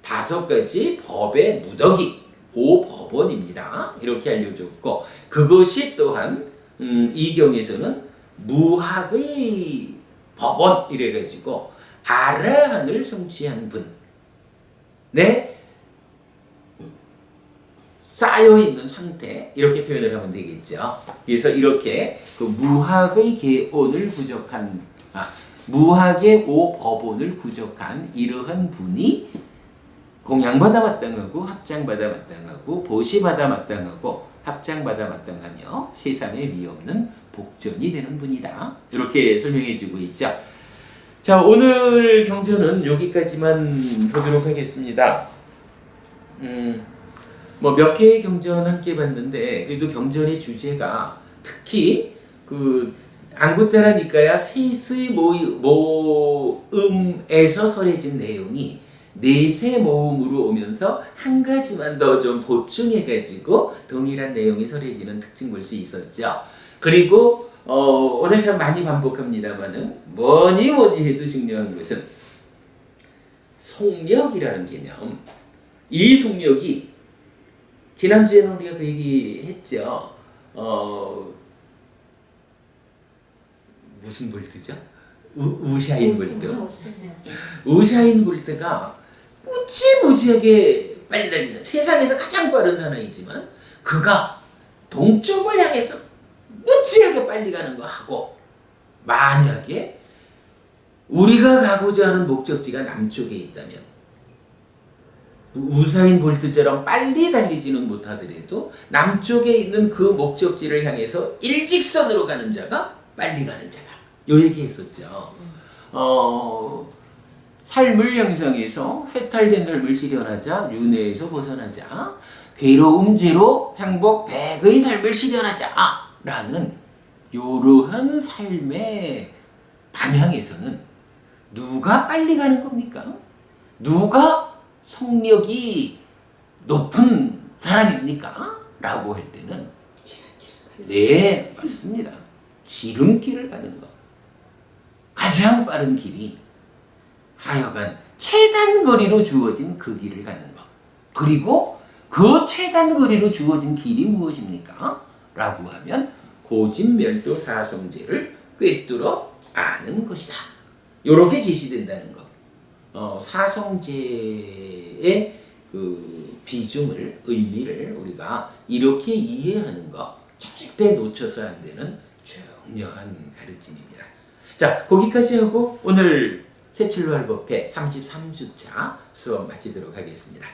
5가지 법의 무덕이 5법원입니다. 이렇게 알려줬고, 그것이 또한 이 경에서는 무학의 법원 이래가지고 아라한을 성취한 분, 네, 쌓여있는 상태, 이렇게 표현을 하면 되겠죠. 그래서 이렇게 그 무학의 계온을 부족한, 무학의 5법원을 부족한 이러한 분이 공양받아 마땅하고 합장받아 마땅하고 보시받아 마땅하고 합장받아 마땅하며 세상에 위없는 복전이 되는 분이다. 이렇게 설명해 주고 있죠. 자, 오늘 경전은 여기까지만 보도록 하겠습니다. 뭐 몇 개의 경전 함께 봤는데, 그래도 경전의 주제가 특히 그 안구따라 니까야 셋의 모음에서 설해진 내용이 4세 모음으로 오면서 한 가지만 더 좀 보충해가지고 동일한 내용이 설해지는 특징 볼 수 있었죠. 그리고 오늘 참 많이 반복합니다만은 뭐니 해도 중요한 것은 속력이라는 개념. 이 속력이 지난주에는 우리가 그 얘기 했죠. 무슨 볼트죠? 우샤인 볼트. 우샤인 볼트가 무지무지하게 빨리 달리는, 세상에서 가장 빠른 사나이지만 그가 동쪽을 향해서 무지하게 빨리 가는 거 하고, 만약에 우리가 가고자 하는 목적지가 남쪽에 있다면 우사인 볼트처럼 빨리 달리지는 못하더라도 남쪽에 있는 그 목적지를 향해서 일직선으로 가는 자가 빨리 가는 자다. 요 얘기 했었죠. 삶을 형성해서 해탈된 삶을 실현하자, 윤회에서 벗어나자, 괴로움 제로 행복 100의 삶을 실현하자 라는 이러한 삶의 방향에서는 누가 빨리 가는 겁니까? 누가 성력이 높은 사람입니까? 라고 할 때는 네, 맞습니다. 지름길을 가는 것. 가장 빠른 길이 하여간 최단 거리로 주어진 그 길을 가는 것. 그리고 그 최단 거리로 주어진 길이 무엇입니까? 라고 하면 고진멸도 사성제를 꿰뚫어 아는 것이다. 이렇게 제시된다는 것. 사성제의 그 비중을, 의미를 우리가 이렇게 이해하는 것 절대 놓쳐서 안 되는 중요한 가르침입니다. 자, 거기까지 하고 오늘 새칠발법회 33주차 수업 마치도록 하겠습니다.